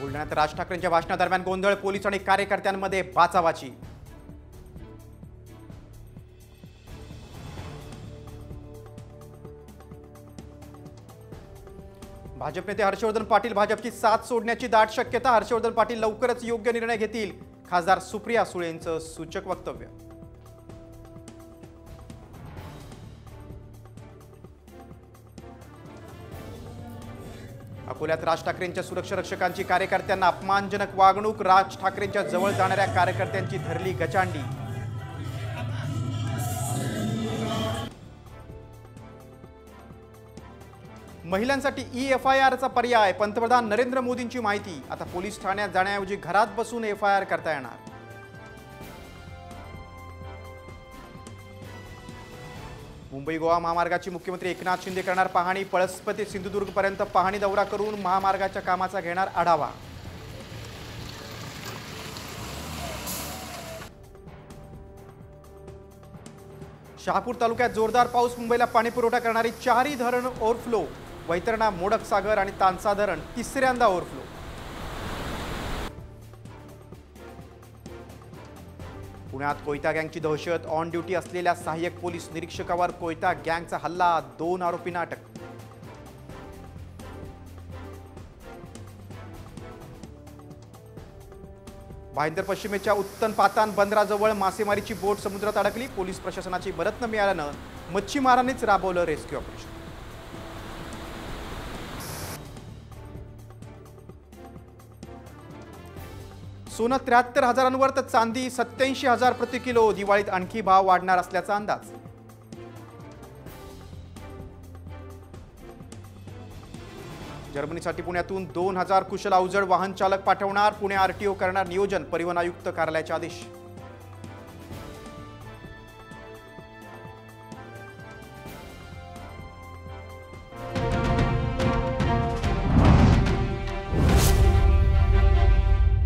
बुलढाण्यात राज ठाकरेंच्या भाषणादरम्यान गोंधळ, पोलीस आणि कार्यकर्त्यांमध्ये बाचाबाची। भाजप नेते हर्षवर्धन पाटील भाजपची साथ सोडण्याची दाट शक्यता। हर्षवर्धन पाटील लवकरच योग्य निर्णय घेतील, खासदार सुप्रिया सुळेंचं सूचक वक्तव्य। अकोल्यात राज ठाकरेंच्या सुरक्षा रक्षकांची कार्यकर्त्यांना अपमानजनक वागणूक। राज ठाकरेंच्या जवळ जाणाऱ्या कार्यकर्त्यांची धरली गचांडी। महिलांसाठी EFIRचा पर्याय, पंतप्रधान नरेंद्र मोदींची माहिती। आता पोलीस ठाण्यात जाण्याऐवजी घरात बसून FIR करता येणार। मुंबई गोवा महामार्गाची मुख्यमंत्री एकनाथ शिंदे करणार पाहणी। पळसप ते सिंधुदुर्ग पर्यंत पाहणी दौरा करून महामार्गाच्या कामाचा घेणार आढावा। शहापूर तालुक्यात जोरदार पाऊस, मुंबईला पाणीपुरवठा करणारी चारही धरण ओव्हरफ्लो। वैतरणा, मोडक सागर आणि तानसा धरण तिसऱ्यांदा ओव्हरफ्लो। पुण्यात कोयता गँगची दहशत, ऑन ड्युटी असलेल्या सहाय्यक पोलीस निरीक्षकावर कोयता गँगचा हल्ला, 2 आरोपींना अटक। भाईंदर पश्चिमेच्या उत्तन पातान बंदराजवळ मासेमारीची बोट समुद्रात अडकली। पोलीस प्रशासनाची मदत न मिळाल्यानं मच्छीमारांनीच राबवलं रेस्क्यू ऑपरेशन। सोनं 73,000 तर चांदी 87,000 प्रति किलो। दिवाळीत आणखी भाव वाढणार असल्याचा अंदाज। जर्मनीसाठी पुण्यातून 2,000 कुशल अवजड वाहन चालक पाठवणार। पुणे RTO करणार नियोजन, परिवहन आयुक्त कार्यालयाचे आदेश।